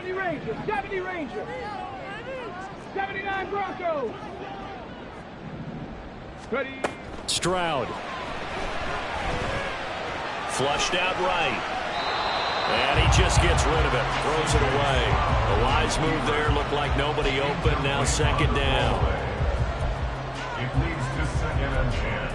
70 Rangers, 70 Rangers, 79 Broncos. Ready. Stroud. Flushed out right. And he just gets rid of it. Throws it away. A wise move there. Looked like nobody open. Now second down. It leads to 2nd and 10.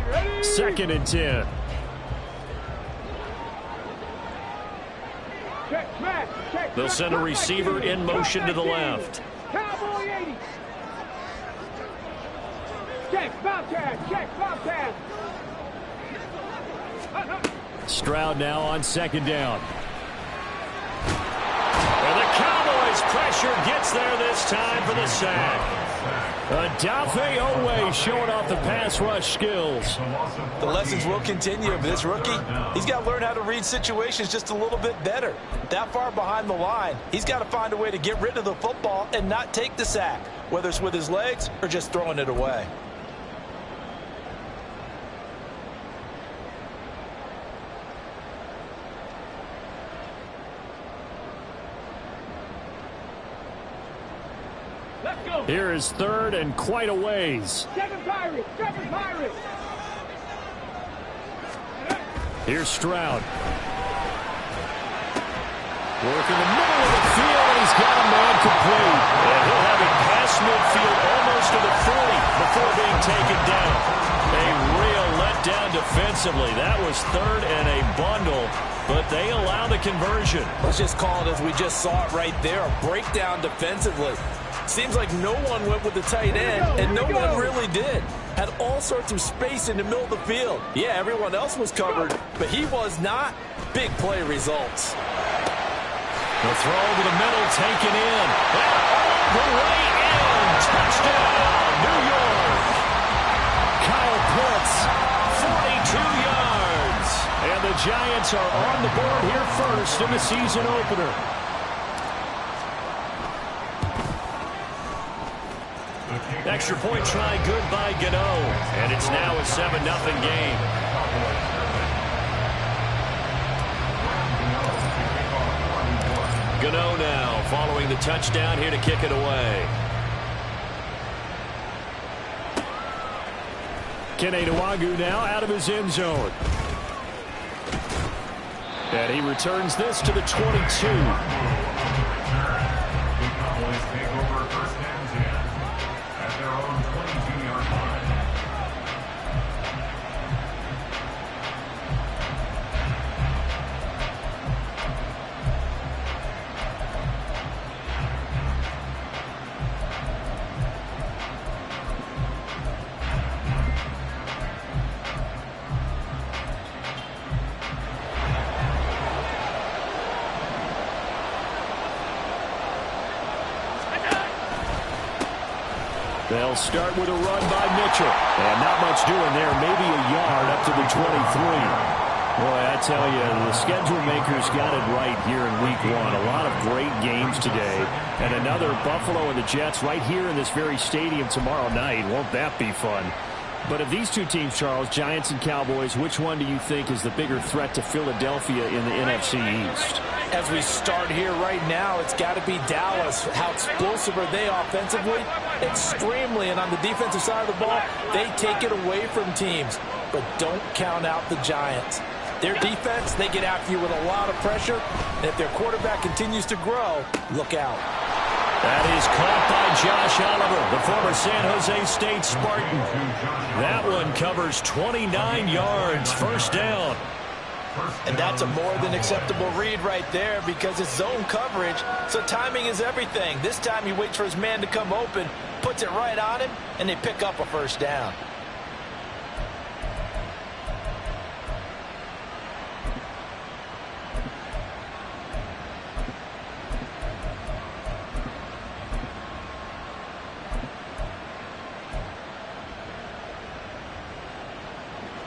Ready. 2nd and 10. They'll send a receiver in motion to the left. Cowboy 80. Check, Bobcat, check, Bobcat. Stroud now on 2nd down. And the Cowboys pressure gets there this time for the sack. Odafe Oweh showing off the pass rush skills. The lessons will continue for this rookie. He's got to learn how to read situations just a little bit better. That far behind the line, he's got to find a way to get rid of the football and not take the sack, whether it's with his legs or just throwing it away. Here is 3rd and quite a ways. 7 Pirates, 7 Pirates. Here's Stroud. Working the middle of the field, and he's got a man complete. And he'll have it past midfield almost to the 40 before being taken down. A real letdown defensively. That was 3rd and a bundle, but they allow the conversion. Let's just call it as we just saw it right there, a breakdown defensively. Seems like no one went with the tight end, and no one really did. Had all sorts of space in the middle of the field. Yeah, everyone else was covered, but he was not. Big play results. The throw over the middle taken in. And all the way in. Touchdown, New York. Kyle Pitts. 42 yards. And the Giants are on the board here first in the season opener. Extra point try good by Gmennnnn. And it's now a 7-0 game. Gmennnnn now following the touchdown here to kick it away. Kene Nwangwu now out of his end zone. And he returns this to the 22. They'll start with a run by Mitchell. And not much doing there. Maybe a yard up to the 23. Boy, I tell you, the schedule makers got it right here in week 1. A lot of great games today. And another Buffalo and the Jets right here in this very stadium tomorrow night. Won't that be fun? But of these two teams, Charles, Giants and Cowboys, which one do you think is the bigger threat to Philadelphia in the NFC East? As we start here right now, it's got to be Dallas. How explosive are they offensively? Extremely. And on the defensive side of the ball, they take it away from teams. But don't count out the Giants. Their defense, they get after you with a lot of pressure. And if their quarterback continues to grow, look out. That is caught by Josh Oliver, the former San Jose State Spartan. That one covers 29 yards, first down. And that's a more than acceptable read right there because it's zone coverage, so timing is everything. This time he waits for his man to come open, puts it right on him, and they pick up a first down.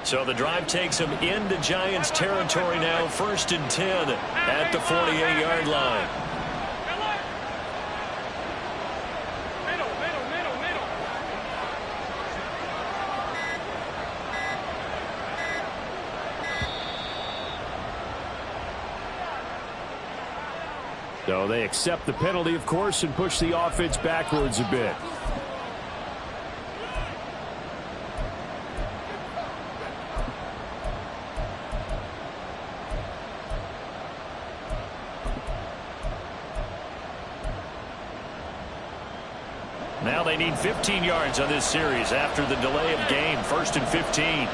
So the drive takes him into Giants territory now, 1st and 10 at the 48-yard line. So they accept the penalty, of course, and push the offense backwards a bit. Now they need 15 yards on this series after the delay of game. 1st and 15.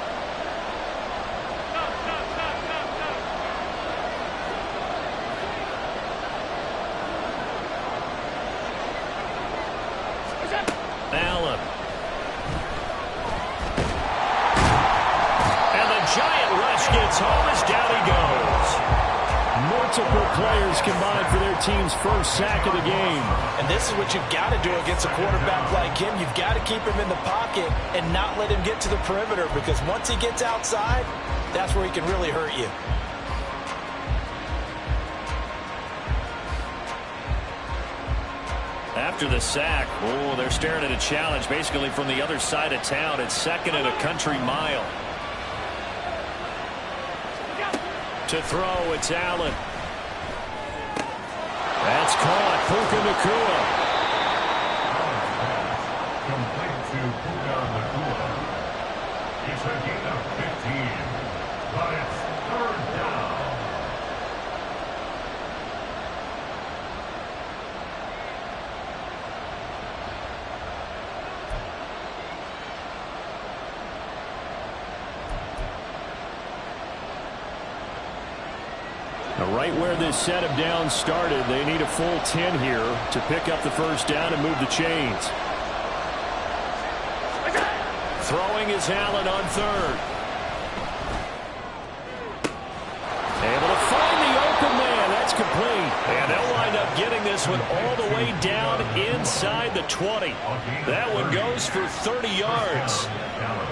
Allen. And the giant rush gets home as down he goes. Multiple players combined for their team's first sack of the game. And this is what you've got to do against a quarterback like him. You've got to keep him in the pocket and not let him get to the perimeter, because once he gets outside, that's where he can really hurt you. After the sack, oh, they're staring at a challenge basically from the other side of town. It's 2nd and a country mile. To throw, it's Allen. That's caught. Puka Nacua. Complete to Puka Nacua. It's a gain of 15, but it's 3rd down. Right where this set of downs started, they need a full 10 here to pick up the first down and move the chains. Throwing is Allen on 3rd. Able to find the open man. That's complete. And they'll wind up getting this one all the way down inside the 20. That one goes for 30 yards.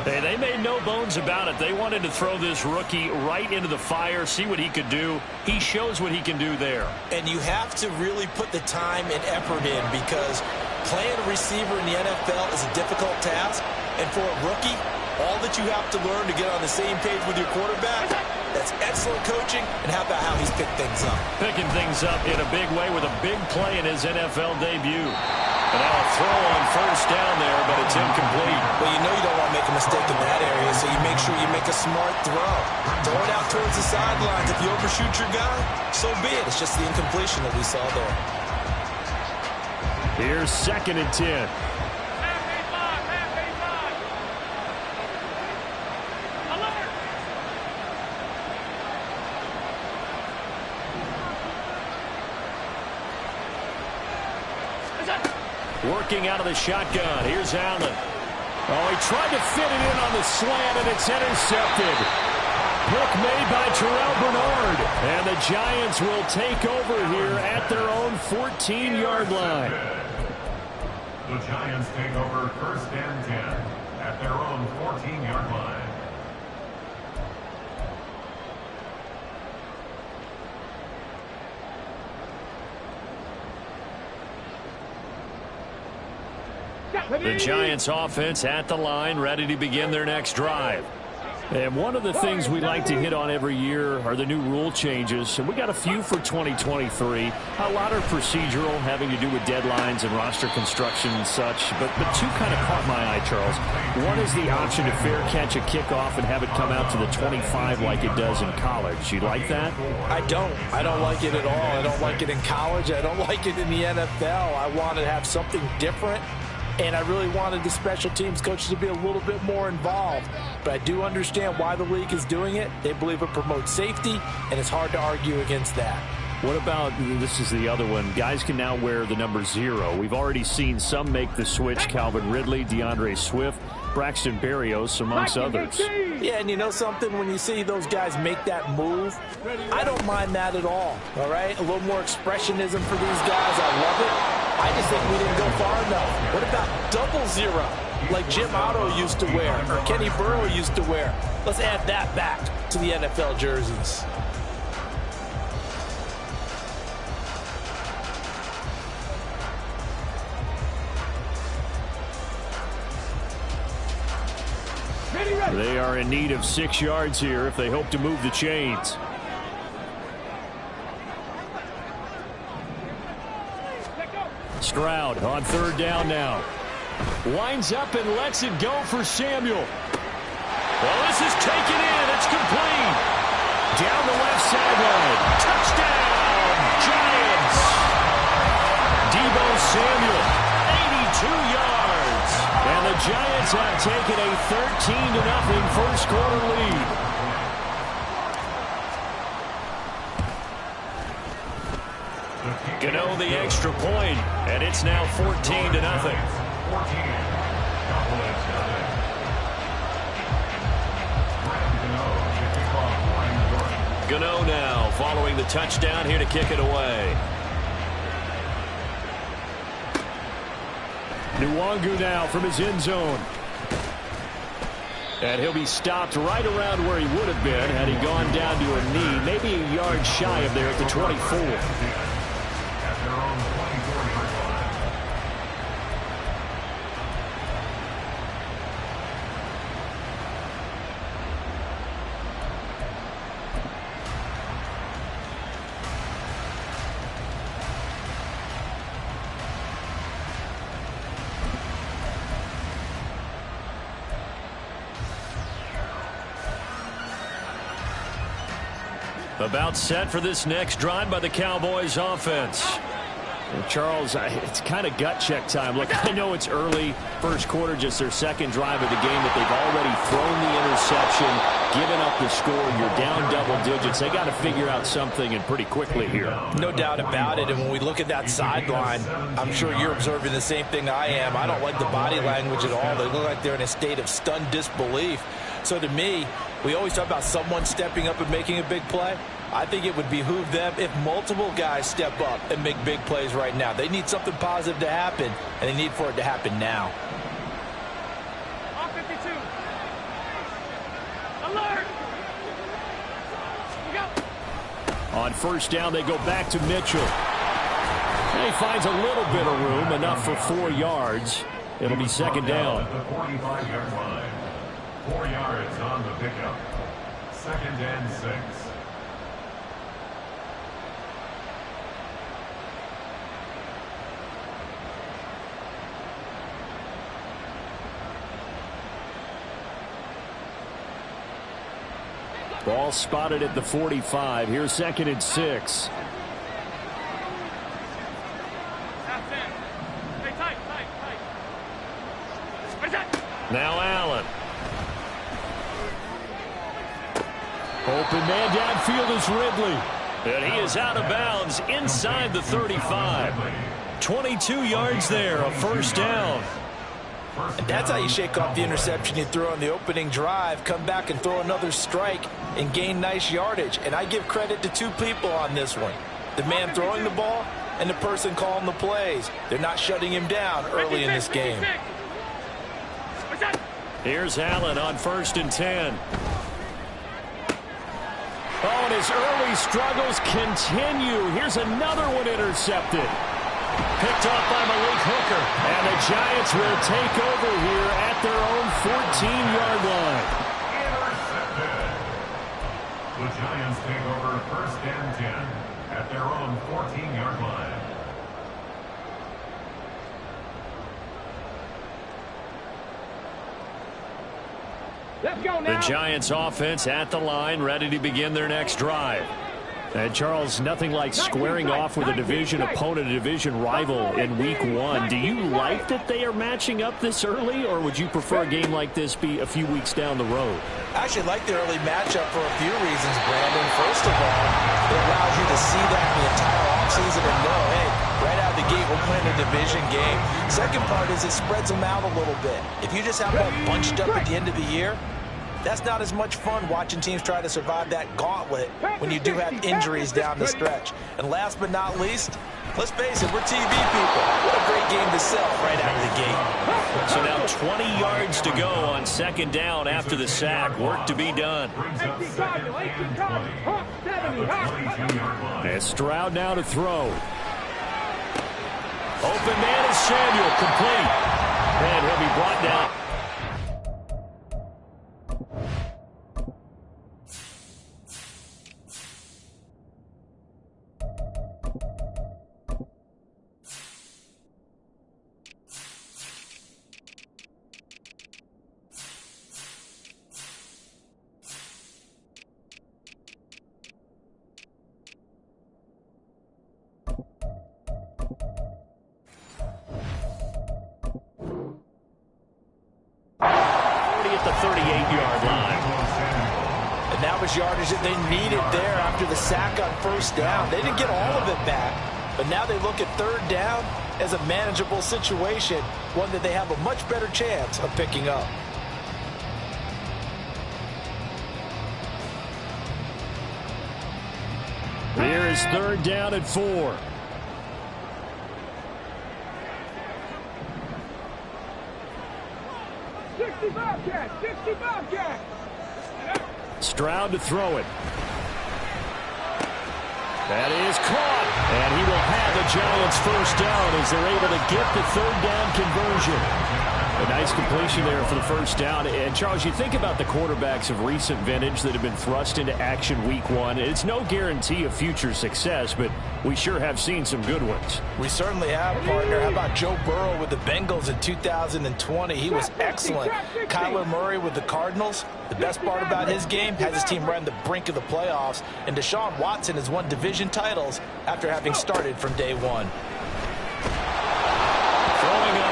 Hey, they made no bones about it. They wanted to throw this rookie right into the fire, see what he could do. He shows what he can do there. And you have to really put the time and effort in, because playing a receiver in the NFL is a difficult task. And for a rookie, all that you have to learn to get on the same page with your quarterback, that's excellent coaching. And how about how he's picked things up? Picking things up in a big way with a big play in his NFL debut. And now a throw on 1st down there, but it's incomplete. Well, you know you don't want to make a mistake in that area, so you make sure you make a smart throw. Throw it out towards the sidelines. If you overshoot your guy, so be it. It's just the incompletion that we saw there. Here's 2nd and 10. Working out of the shotgun. Here's Allen. Oh, he tried to fit it in on the slant, and it's intercepted. Pick made by Terrell Bernard. And the Giants will take over here at their own 14-yard line. The Giants take over 1st and 10 at their own 14-yard line. The Giants offense at the line, ready to begin their next drive. And one of the things we like to hit on every year are the new rule changes. And we got a few for 2023. A lot are procedural, having to do with deadlines and roster construction and such. But two kind of caught my eye, Charles. One is the option to fair catch a kickoff and have it come out to the 25 like it does in college. You like that? I don't. I don't like it at all. I don't like it in college. I don't like it in the NFL. I want to have something different. And I really wanted the special teams coaches to be a little bit more involved. But I do understand why the league is doing it. They believe it promotes safety, and it's hard to argue against that. What about, this is the other one, guys can now wear the number 0. We've already seen some make the switch, Calvin Ridley, DeAndre Swift, Braxton Berrios, amongst others. Yeah, and you know something? When you see those guys make that move, I don't mind that at all right? A little more expressionism for these guys. I love it. I just think we didn't go far enough. What about double 0, like Jim Otto used to wear or Kenny Burrow used to wear? Let's add that back to the NFL jerseys. They are in need of 6 yards here if they hope to move the chains. Stroud on third down now. Winds up and lets it go for Samuel. Well, this is taken in. It's complete. Down the left sideline. Touchdown, Giants. Deebo Samuel, 82 yards. and the Giants have taken a 13-0 first quarter lead. Gano the extra point, and it's now 14-0. Gano now following the touchdown here to kick it away. Nwangu now from his end zone. And he'll be stopped right around where he would have been had he gone down to a knee, maybe a yard shy of there at the 24. About set for this next drive by the Cowboys offense. Well, Charles, it's kind of gut check time. Look, I know it's early, first quarter, just their second drive of the game, but they've already thrown the interception, given up the score. You're down double digits. They got to figure out something, and pretty quickly here. No doubt about it. And when we look at that sideline, I'm sure you're observing the same thing I am. I don't like the body language at all. They look like they're in a state of stunned disbelief. So to me, we always talk about someone stepping up and making a big play. I think it would behoove them if multiple guys step up and make big plays right now. They need something positive to happen, and they need for it to happen now. On 52. Alert! We go. On first down, they go back to Mitchell. And he finds a little bit of room, enough for 4 yards. It'll be second down. The 45-yard line. 4 yards on the pickup. 2nd and 6. Ball spotted at the 45. Here's 2nd and 6. Now Allen. Open man downfield is Ridley. And he is out of bounds inside the 35. 22 yards there, a first down. And that's how you shake off the interception you threw on the opening drive, come back and throw another strike and gain nice yardage. And I give credit to 2 people on this one. The man throwing the ball and the person calling the plays. They're not shutting him down early in this game. Here's Allen on 1st and 10. Oh, and his early struggles continue. Here's another one intercepted. Picked off by Malik Hooker. And the Giants will take over here at their own 14-yard line. Intercepted. The Giants take over 1st and 10 at their own 14-yard line. Let's go now. The Giants offense at the line, ready to begin their next drive. And Charles, nothing like squaring off with a division opponent, a division rival in week 1. Do you like that they are matching up this early, or would you prefer a game like this be a few weeks down the road? I actually like the early matchup for a few reasons, Brandon. First of all, it allows you to see that the entire offseason and know, hey, right out of the gate, we're playing a division game. Second part is it spreads them out a little bit. If you just have them all bunched up at the end of the year, that's not as much fun watching teams try to survive that gauntlet when you do have injuries down the stretch. And last but not least, let's face it, we're TV people. What a great game to sell right out of the gate. So now 20 yards to go on 2nd down after the sack. Work to be done. And Stroud now to throw. Open man is Samuel, complete. And he'll be brought down. at the 38-yard line. And that was yardage that they needed there after the sack on first down. They didn't get all of it back, but now they look at third down as a manageable situation, one that they have a much better chance of picking up. Here is third down and 4. Stroud to throw it. That is caught. And he will have the Giants first down as they're able to get the third down conversion. A nice completion there for the first down. And, Charles, you think about the quarterbacks of recent vintage that have been thrust into action week 1. It's no guarantee of future success, but we sure have seen some good ones. We certainly have, partner. How about Joe Burrow with the Bengals in 2020? He was excellent. Kyler Murray with the Cardinals. The best part about his game, has his team right on the brink of the playoffs. And Deshaun Watson has won division titles after having started from day 1.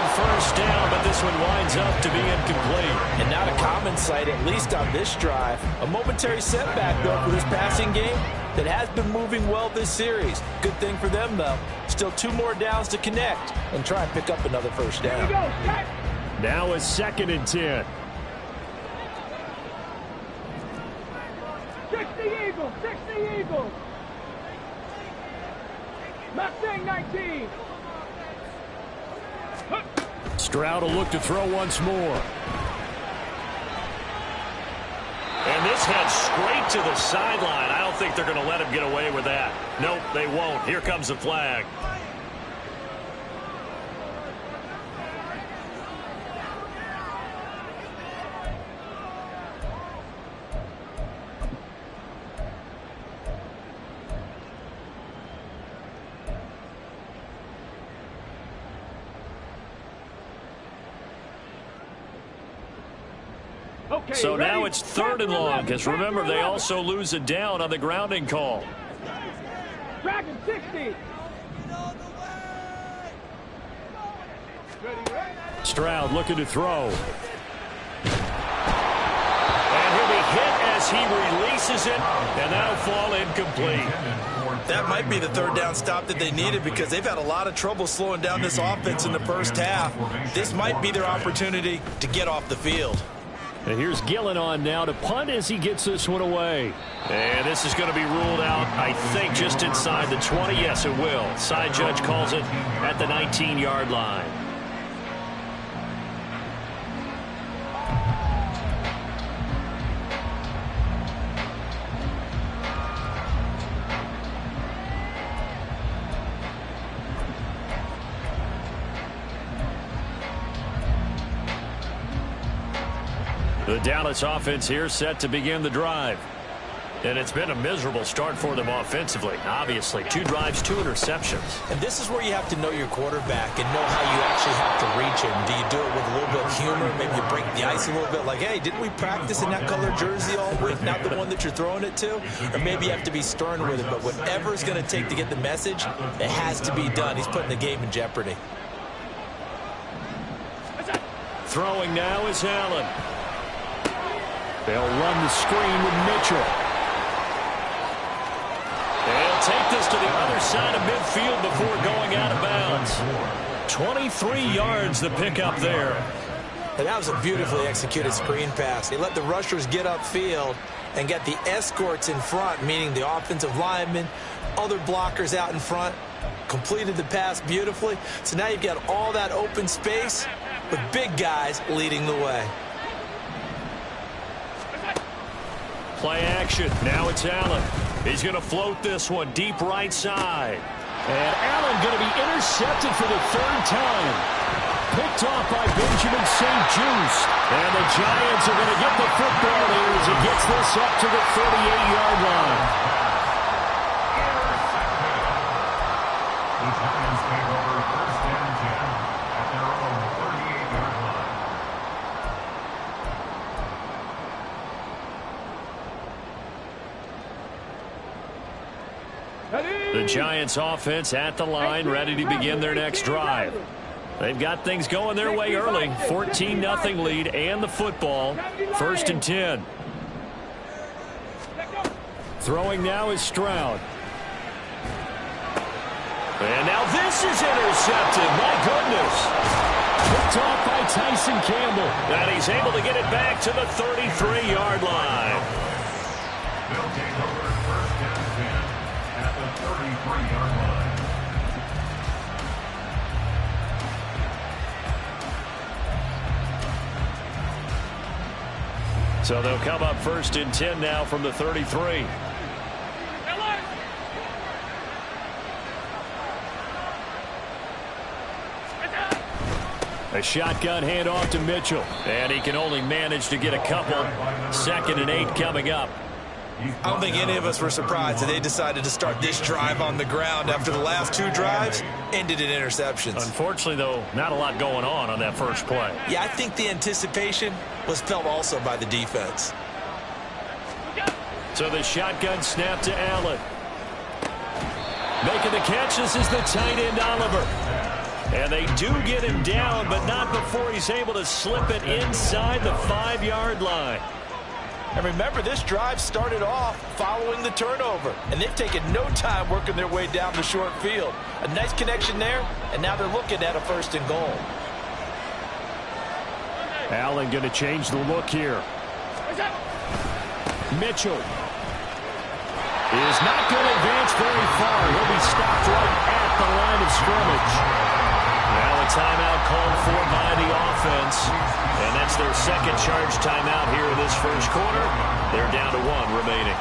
First down, but this one winds up to be incomplete. And not a common sight, at least on this drive. A momentary setback, though, for this passing game that has been moving well this series. Good thing for them, though. Still 2 more downs to connect and try and pick up another first down. Now a 2nd and 10. 60 Eagles, 60 Eagles. Mustang 19. Stroud will look to throw once more. And this heads straight to the sideline. I don't think they're going to let him get away with that. Nope, they won't. Here comes the flag. So now it's 3rd and long, because remember, they also lose a down on the grounding call. Dragon 60. Stroud looking to throw. And he'll be hit as he releases it, and that'll fall incomplete. That might be the third down stop that they needed, because they've had a lot of trouble slowing down this offense in the first half. This might be their opportunity to get off the field. And here's Gillen on now to punt as he gets this one away. And this is going to be ruled out, I think, just inside the 20. Yes, it will. Side judge calls it at the 19-yard line. The Dallas offense here set to begin the drive. And it's been a miserable start for them offensively, obviously. 2 drives, 2 interceptions. And this is where you have to know your quarterback and know how you actually have to reach him. Do you do it with a little bit of humor? Maybe you break the ice a little bit, like, hey, didn't we practice in that color jersey all week, not the one that you're throwing it to? Or maybe you have to be stern with it. But whatever it's going to take to get the message, it has to be done. He's putting the game in jeopardy. Throwing now is Allen. They'll run the screen with Mitchell. They'll take this to the other side of midfield before going out of bounds. 23 yards the pickup there. And that was a beautifully executed screen pass. They let the rushers get upfield and get the escorts in front, meaning the offensive linemen, other blockers out in front, completed the pass beautifully. So now you've got all that open space with big guys leading the way. Play action. Now it's Allen. He's going to float this one deep right side. And Allen going to be intercepted for the 3rd time. Picked off by Benjamin St-Juste. And the Giants are going to get the football here as he gets this up to the 38-yard line. The Giants take over 1st and 10 at their own 38-yard line. The Giants offense at the line, ready to begin their next drive. They've got things going their way early. 14-0 lead and the football. 1st and 10. Throwing now is Stroud. And now this is intercepted. My goodness. Picked off by Tyson Campbell. And he's able to get it back to the 33-yard line. They'll take over 1st and 10 at the 33-yard line. So they'll come up 1st and 10 now from the 33. A shotgun handoff to Mitchell. And he can only manage to get a couple. 2nd and 8 coming up. I don't think any of us were surprised that they decided to start this drive on the ground after the last 2 drives ended in interceptions. Unfortunately, though, not a lot going on that first play. Yeah, I think the anticipation was felt also by the defense. So the shotgun snap to Allen. Making the catch, this is the tight end Oliver. And they do get him down, but not before he's able to slip it inside the 5-yard line. And remember, this drive started off following the turnover, and they've taken no time working their way down the short field. A nice connection there, and now they're looking at a 1st and goal. Allen going to change the look here. Mitchell is not going to advance very far. He'll be stopped right at the line of scrimmage. Now a timeout called for by the offense. And that's their 2nd charge timeout here in this first quarter. They're down to 1 remaining.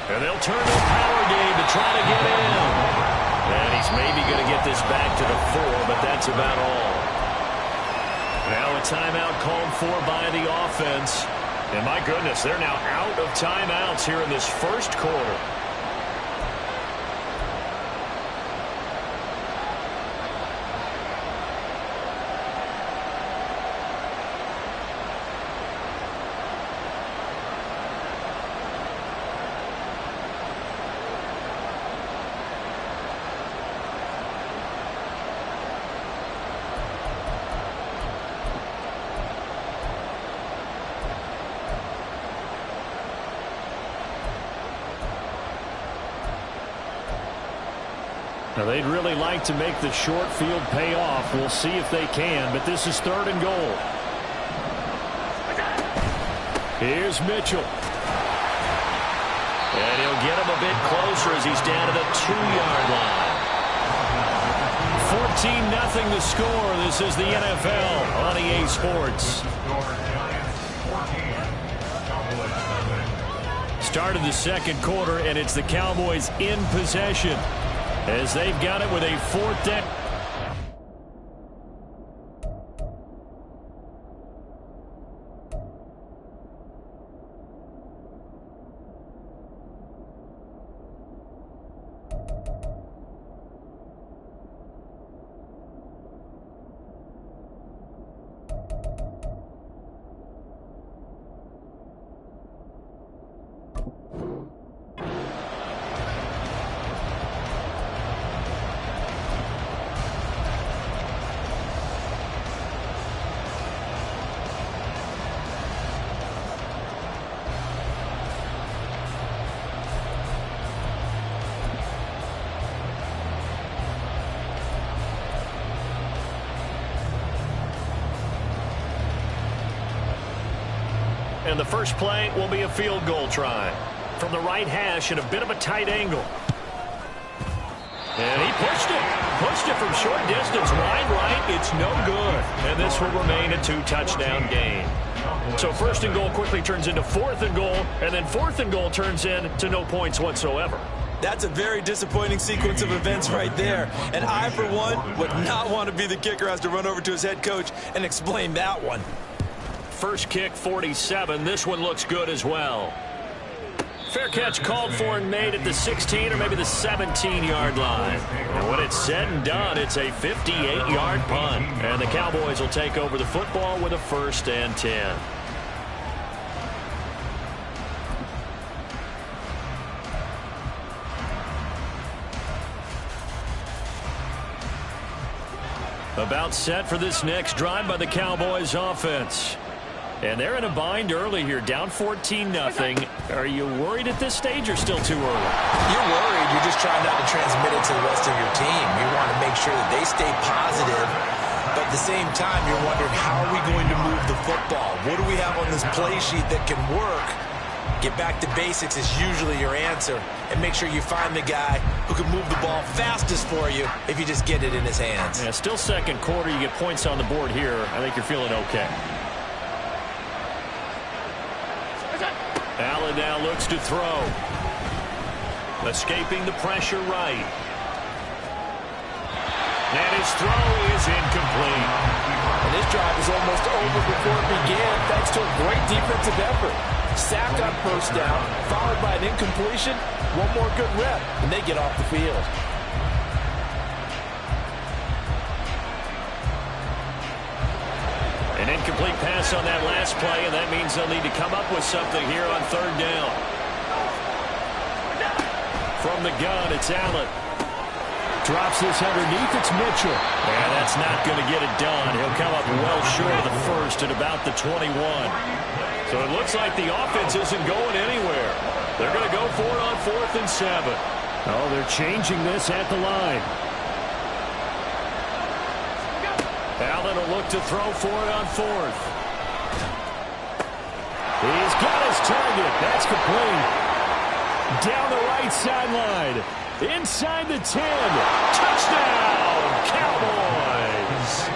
And they'll turn the power game to try to get in. And he's maybe going to get this back to the 4, but that's about all. Now a timeout called for by the offense. And my goodness, they're now out of timeouts here in this first quarter. Now, they'd really like to make the short field pay off. We'll see if they can, but this is 3rd and goal. Here's Mitchell. And he'll get him a bit closer as he's down to the 2-yard line. 14-0 the score. This is the NFL on EA Sports. Start of the 2nd quarter, and it's the Cowboys in possession, as they've got it with a 4th down. And the first play will be a field goal try from the right hash at a bit of a tight angle. And he pushed it from short distance, wide right. It's no good. And this will remain a 2-touchdown game. So 1st and goal quickly turns into 4th and goal, and then 4th and goal turns into no points whatsoever. That's a very disappointing sequence of events right there. And I, for one, would not want to be the kicker who has to run over to his head coach and explain that one. First kick, 47. This one looks good as well. fair catch called for and made at the 16 or maybe the 17-yard line. And when it's said and done, it's a 58-yard punt. And the Cowboys will take over the football with a 1st and 10. About set for this next drive by the Cowboys offense. And they're in a bind early here, down 14-0. Are you worried at this stage or still too early? You're worried. You're just trying not to transmit it to the rest of your team. You want to make sure that they stay positive. But at the same time, you're wondering, how are we going to move the football? What do we have on this play sheet that can work? Get back to basics is usually your answer. And make sure you find the guy who can move the ball fastest for you if you just get it in his hands. Yeah, still second quarter. You get points on the board here. I think you're feeling okay. Allen now looks to throw. Escaping the pressure right. And his throw is incomplete. And this drive is almost over before it began thanks to a great defensive effort. Sack on first down, followed by an incompletion. One more good rep, and they get off the field. An incomplete pass on that last play, and that means they'll need to come up with something here on 3rd down. From the gun, it's Allen. Drops this underneath, it's Mitchell. And that's not going to get it done. He'll come up well short of the 1st at about the 21. So it looks like the offense isn't going anywhere. They're going to go for it on 4th and 7. Oh, they're changing this at the line. Allen will look to throw for it on 4th. He's got his target. That's complete. Down the right sideline. Inside the 10. Touchdown, Cowboys.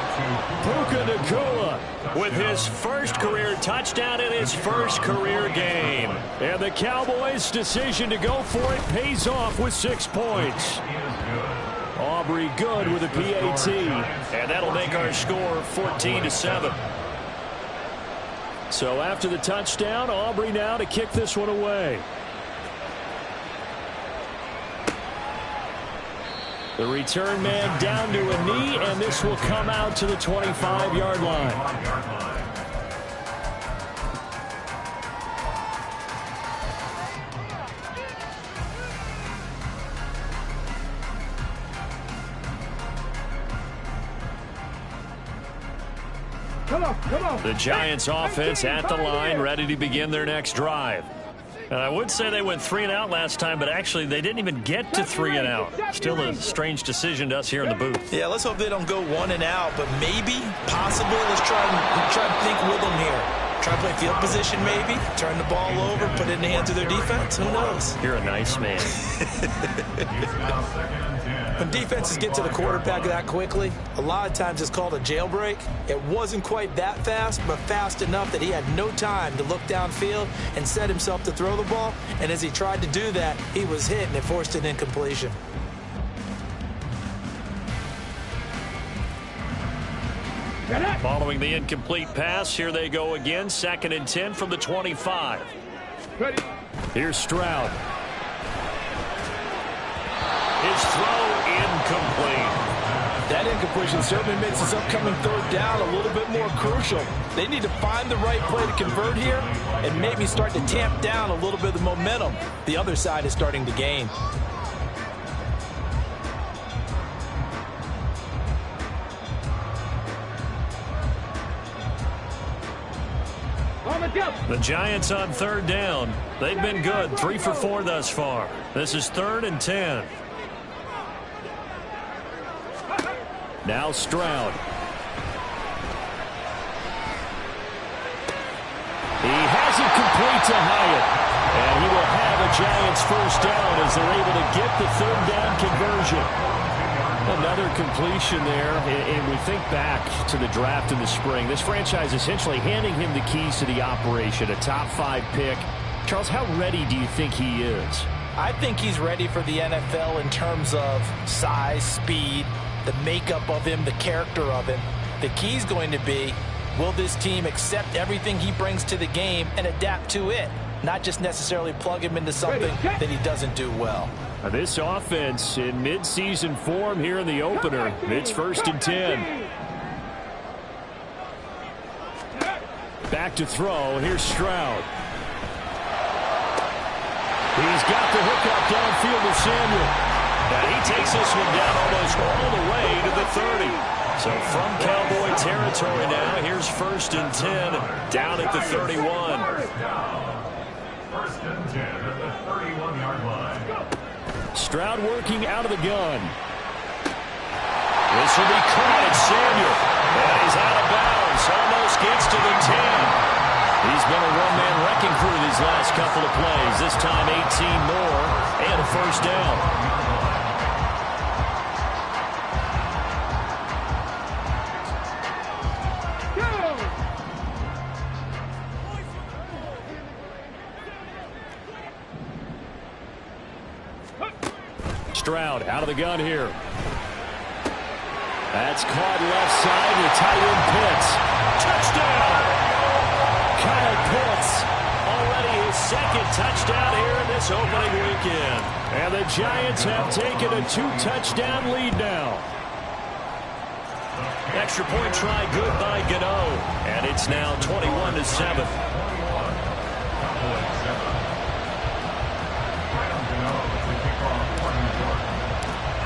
Puka Nacua with his first career touchdown in his first career game. And the Cowboys' decision to go for it pays off with 6 points. Aubrey good with a PAT. And that'll make our score 14-7. So after the touchdown, Aubrey now to kick this one away. The return man down to a knee, and this will come out to the 25-yard line. Come on. The Giants offense at the line, ready to begin their next drive. And I would say they went 3 and out last time, but actually they didn't even get to 3 and out. Still a strange decision to us here in the booth. Yeah, let's hope they don't go 1 and out, but maybe, possibly, let's try and think with them here. Try to play field position maybe, turn the ball over, put it in the hands of their defense. Who knows? You're a nice man. When defenses get to the quarterback that quickly, a lot of times it's called a jailbreak. It wasn't quite that fast, but fast enough that he had no time to look downfield and set himself to throw the ball. And as he tried to do that, he was hit and it forced an incompletion. Following the incomplete pass, here they go again. 2nd and 10 from the 25. Ready. Here's Stroud. His throw incomplete. That incompletion certainly makes this upcoming 3rd down a little bit more crucial. They need to find the right play to convert here and maybe start to tamp down a little bit of the momentum the other side is starting to gain. The Giants on 3rd down. They've been good, 3 for 4 thus far. This is 3rd and 10. Now Stroud. He has it complete to Hyatt. And he will have a Giants 1st down as they're able to get the 3rd down conversion. Another completion there, and we think back to the draft in the spring. This franchise essentially handing him the keys to the operation, a top 5 pick. Charles, how ready do you think he is? I think he's ready for the NFL in terms of size, speed, the makeup of him, the character of him. The key is going to be, will this team accept everything he brings to the game and adapt to it? not just necessarily plug him into something that he doesn't do well. This offense in mid-season form here in the opener. It's 1st and 10. Back to throw. Here's Stroud. He's got the hook up downfield to Samuel. And he takes this one down almost all the way to the 30. So from Cowboy territory now, here's 1st and 10 down at the 31. 1st and 10 at the 31-yard line. Stroud working out of the gun. This will be caught at Samuel. And he's out of bounds. Almost gets to the 10. He's been a one-man wrecking crew these last couple of plays. This time 18 more and a 1st down. Stroud out of the gun here. That's caught left side with tight end Pitts. Touchdown! Kyle Pitts. Already his 2nd touchdown here in this opening weekend. And the Giants have taken a 2-touchdown lead now. Extra point try good by Gmennnnn. And it's now 21-7.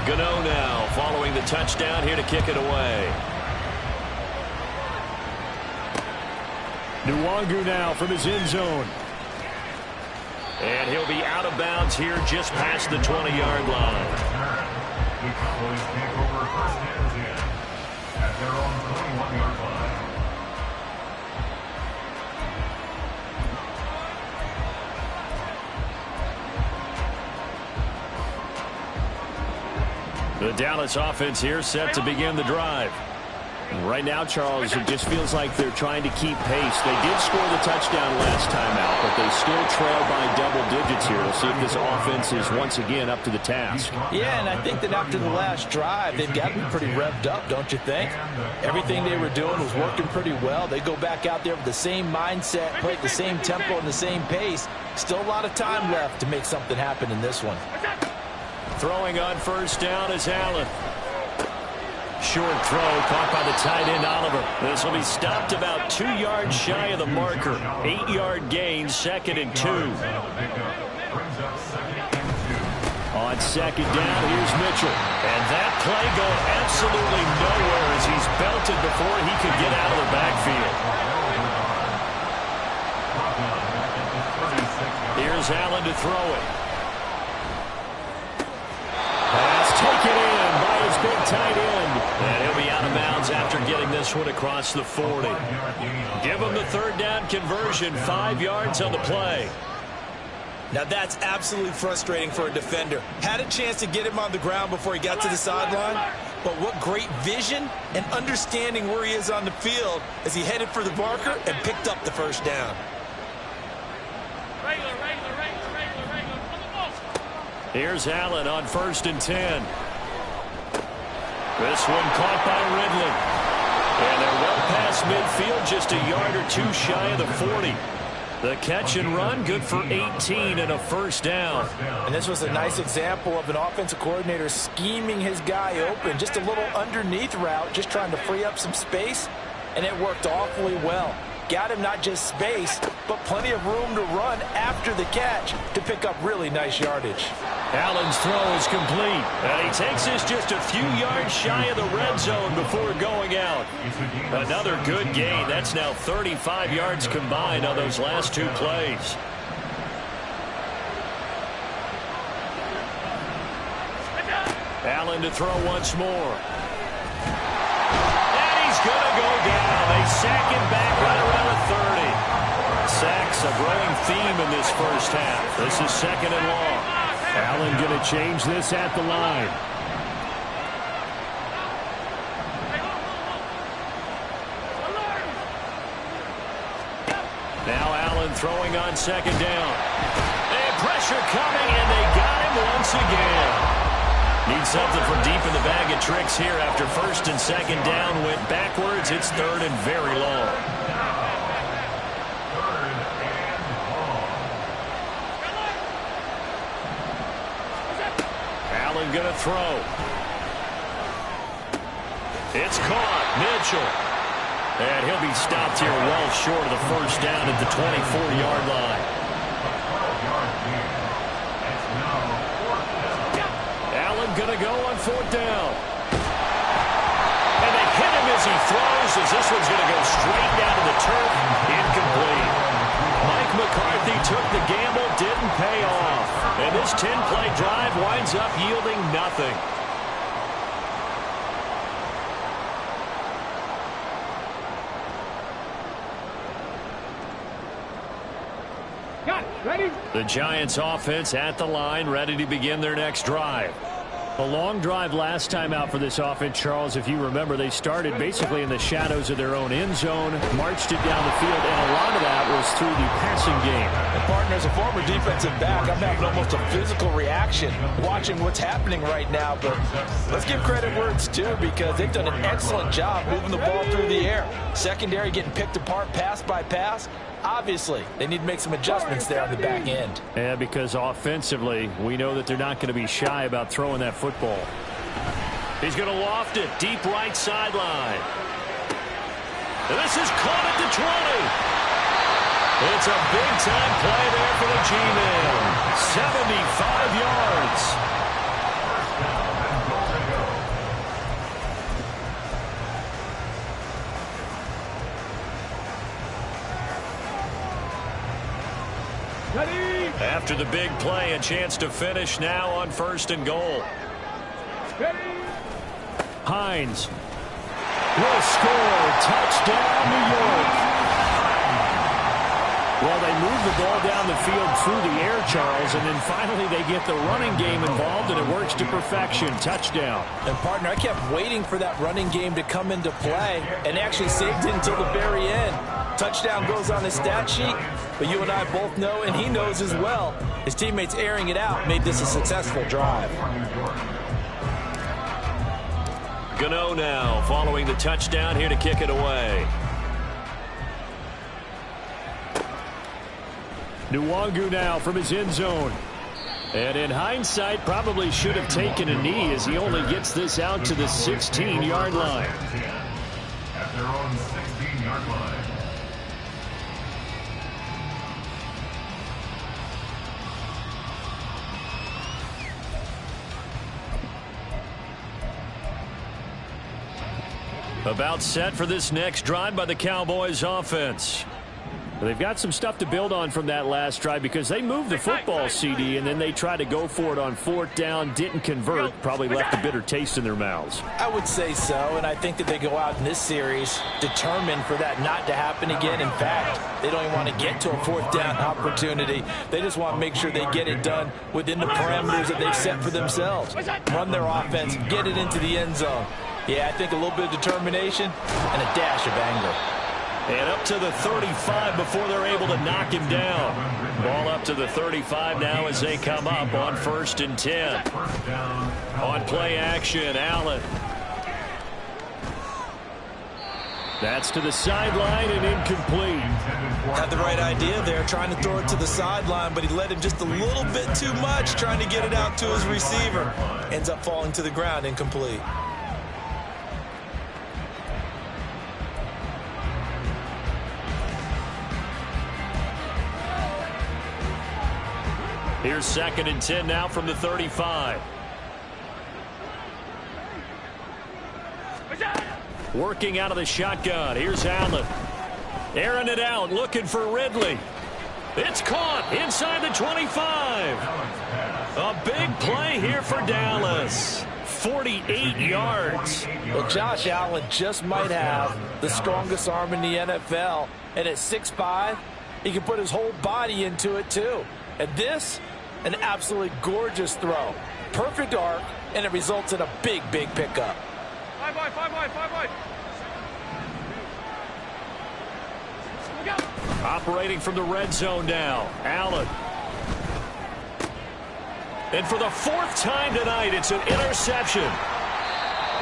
Gmennnnn now following the touchdown here to kick it away. Nwangu now from his end zone. And he'll be out of bounds here just past the 20-yard line. The Cowboys take over 1st and 10 at their own 21-yard line. The Dallas offense here set to begin the drive. Right now, Charles, it just feels like they're trying to keep pace. They did score the touchdown last time out, but they still trail by double digits here. We'll see if this offense is once again up to the task. Yeah, and I think that after the last drive, they've got to be pretty revved up, don't you think? Everything they were doing was working pretty well. They go back out there with the same mindset, play at the same tempo and the same pace. Still a lot of time left to make something happen in this one. Throwing on 1st down is Allen. Short throw caught by the tight end Oliver. This will be stopped about 2 yards shy of the marker. 8-yard gain, 2nd and 2. On 2nd down, here's Mitchell. And that play going absolutely nowhere as he's belted before he could get out of the backfield. Here's Allen to throw it. Pass taken in by his big tight end. And he'll be out of bounds after getting this one across the 40. Give him the 3rd down conversion, 5 yards on the play. Now that's absolutely frustrating for a defender. Had a chance to get him on the ground before he got to the sideline, but what great vision and understanding where he is on the field as he headed for the marker and picked up the 1st down. Here's Allen on 1st and 10. This one caught by Ridley. And they're well past midfield, just a yard or 2 shy of the 40. The catch and run, good for 18 and a 1st down. And this was a nice example of an offensive coordinator scheming his guy open. Just a little underneath route, just trying to free up some space. And it worked awfully well. Got him not just space, but plenty of room to run after the catch to pick up really nice yardage. Allen's throw is complete. And he takes this just a few yards shy of the red zone before going out. Another good gain. That's now 35 yards combined on those last 2 plays. Allen to throw once more. Going to go down. They sack him back right around the 30. Sacks a growing theme in this 1st half. This is 2nd and long. Allen going to change this at the line. Now Allen throwing on 2nd down. And pressure coming, and they got him once again. Need something from deep in the bag of tricks here after 1st and 2nd down went backwards. It's 3rd and very long. going to throw. It's caught. Mitchell. And he'll be stopped here well short of the first down at the 24-yard line. Allen going to go on fourth down. And they hit him as he throws, as this one's going to go straight down to the turf. Incomplete. Mike McCarthy took the gamble, didn't pay off. And this 10-play drive winds up yielding nothing. Ready? The Giants offense at the line, ready to begin their next drive. A long drive last time out for this offense, Charles. If you remember, they started basically in the shadows of their own end zone, marched it down the field, and a lot of that was through the passing game. And partner, as a former defensive back, I'm having almost a physical reaction watching what's happening right now. But let's give credit where it's due, because they've done an excellent job moving the ball through the air. Secondary getting picked apart pass by pass. Obviously, they need to make some adjustments there on the back end. Yeah, because offensively, we know that they're not going to be shy about throwing that football. He's going to loft it deep right sideline. And this is caught at the 20. It's a big-time play there for the Gmennn. 75 yards. Ready? After the big play, a chance to finish now on 1st and goal. Ready? Hines will score. Touchdown, New York. Well, they move the ball down the field through the air, Charles, and then finally they get the running game involved, and it works to perfection. Touchdown. And, partner, I kept waiting for that running game to come into play, and actually saved it until the very end. Touchdown goes on his stat sheet, but you and I both know, and he knows as well, his teammates airing it out made this a successful drive. Gano now following the touchdown here to kick it away. Nwangu now from his end zone. And in hindsight, probably should have taken a knee as he only gets this out to the 16-yard line. At their own 16-yard line. About set for this next drive by the Cowboys offense. They've got some stuff to build on from that last drive, because they moved the football, CD, and then they tried to go for it on 4th down, didn't convert, probably left a bitter taste in their mouths. I would say so, and I think that they go out in this series determined for that not to happen again. In fact, they don't even want to get to a 4th down opportunity. They just want to make sure they get it done within the parameters that they've set for themselves. Run their offense, get it into the end zone. Yeah, I think a little bit of determination and a dash of anger. And up to the 35 before they're able to knock him down. Ball up to the 35 now as they come up on 1st and 10. On play action, Allen. That's to the sideline and incomplete. Had the right idea there, trying to throw it to the sideline, but he led him just a little bit too much, trying to get it out to his receiver. Ends up falling to the ground, incomplete. Here's 2nd and 10 now from the 35. Working out of the shotgun. Here's Allen. Airing it out, looking for Ridley. It's caught inside the 25. A big play here for Dallas. 48 yards. Well, Josh Allen just might have the strongest arm in the NFL. And at 6'5", he can put his whole body into it, too. And this, an absolutely gorgeous throw. Perfect arc, and it results in a big, big pickup. 5 wide. Operating from the red zone now. Allen. And for the 4th time tonight, it's an interception.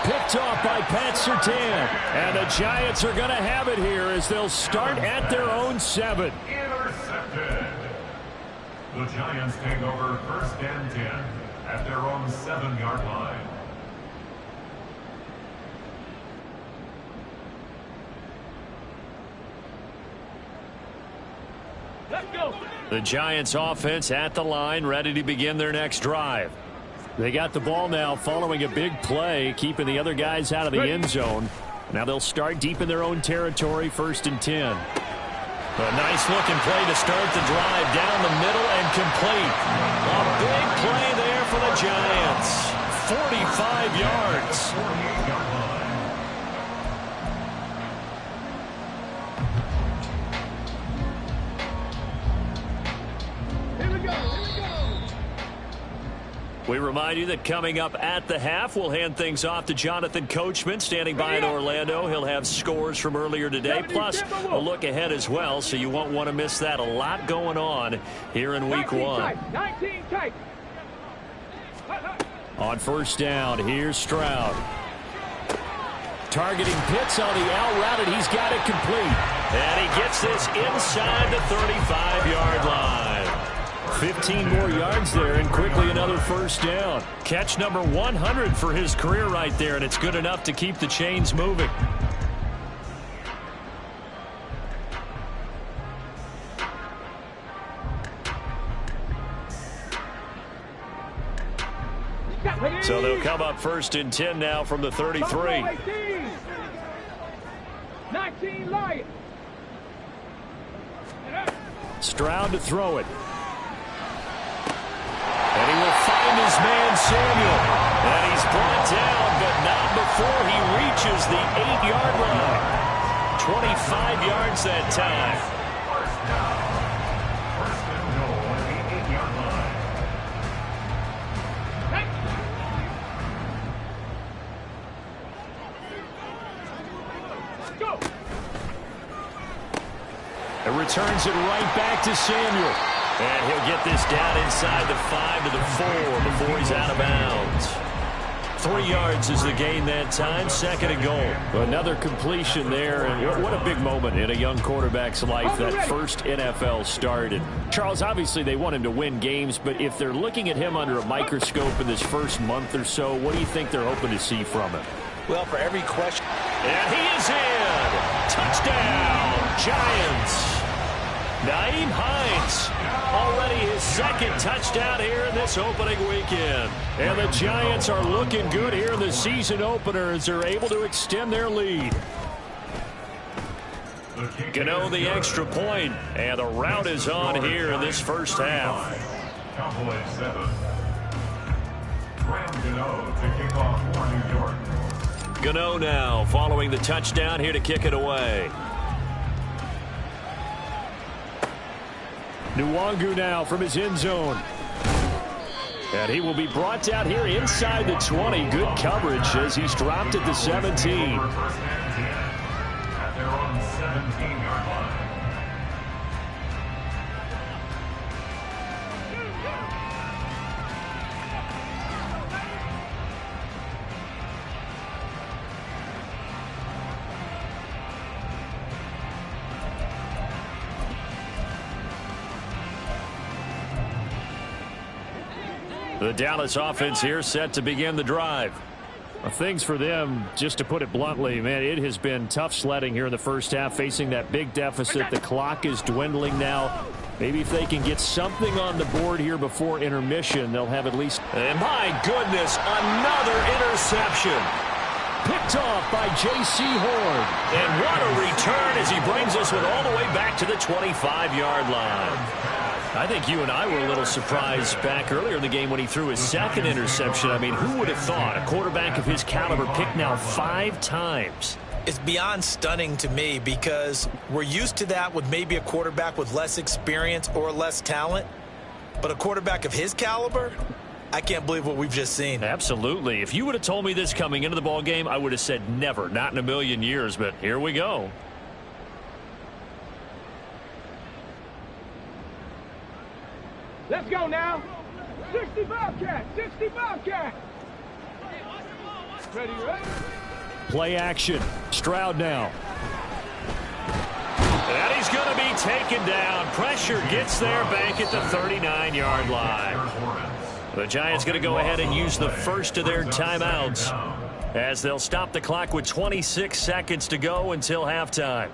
Picked off by Pat Surtain. And the Giants are going to have it here as they'll start at their own 7. Intercepted. The Giants take over 1st and 10 at their own 7-yard line. Let's go. The Giants offense at the line, ready to begin their next drive. They got the ball now following a big play, keeping the other guys out of the end zone. Now they'll start deep in their own territory, 1st and 10. A nice-looking play to start the drive down the middle and complete. A big play there for the Giants. 45 yards. 48-yard line. We remind you that coming up at the half, we'll hand things off to Jonathan Coachman standing by in Orlando. He'll have scores from earlier today, plus a look ahead as well, so you won't want to miss that. A lot going on here in Week 1. 19 tight. On 1st down, here's Stroud. Targeting Pitts on the out route, and he's got it complete. And he gets this inside the 35-yard line. 15 more yards there, and quickly another 1st down. Catch number 100 for his career right there, and it's good enough to keep the chains moving. So they'll come up 1st and 10 now from the 33. 19 Lions. Stroud to throw it. And he will find his man Samuel. And he's brought down, but not before he reaches the 8-yard line. 25 yards that time. First down. 1st and goal at the 8-yard line. Go. It returns it right back to Samuel. And he'll get this down inside the 5 to the 4 before he's out of bounds. 3 yards is the gain that time, 2nd and goal. Another completion there, and what a big moment in a young quarterback's life, that first NFL start. And Charles, obviously they want him to win games, but if they're looking at him under a microscope in this first month or so, what do you think they're hoping to see from him? Well, for every question. And he is in. Touchdown, Giants. Nyheim Hines, already his 2nd touchdown here in this opening weekend. And the Giants are looking good here in the season opener as they're able to extend their lead. Gmennnnn the extra point, and the route is on here in this first half. Cowboys 7. Graham Gano to kick off for New York. Gmennn now following the touchdown here to kick it away. Nwangu now from his end zone. And he will be brought down here inside the 20. Good coverage as he's dropped at the 17. 1st and 10 at their own 17-yard line. The Dallas offense here set to begin the drive. Well, things for them, just to put it bluntly, man, it has been tough sledding here in the first half, facing that big deficit. The clock is dwindling now. Maybe if they can get something on the board here before intermission, they'll have at least... And my goodness, another interception. Picked off by J.C. Horn. And what a return as he brings us all the way back to the 25-yard line. I think you and I were a little surprised back earlier in the game when he threw his 2nd interception. I mean, who would have thought a quarterback of his caliber picked now 5 times? It's beyond stunning to me because we're used to that with maybe a quarterback with less experience or less talent. But a quarterback of his caliber, I can't believe what we've just seen. Absolutely. If you would have told me this coming into the ball game, I would have said never, not in a million years. But here we go. Let's go now. 60 Bobcat. 60 Bobcat. Ready, ready? Play action. Stroud now. And he's going to be taken down. Pressure gets there back at the 39-yard line. The Giants going to go ahead and use the first of their timeouts as they'll stop the clock with 26 seconds to go until halftime.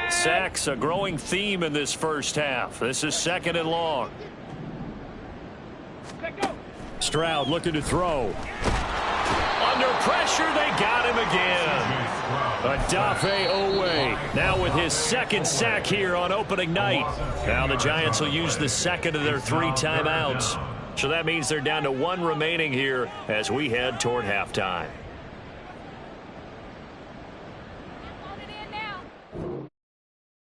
Sacks, a growing theme in this first half. This is 2nd and long. Stroud looking to throw. Under pressure, they got him again. Odafe Owe Now with his 2nd sack here on opening night. Now the Giants will use the 2nd of their 3 timeouts. So that means they're down to 1 remaining here as we head toward halftime.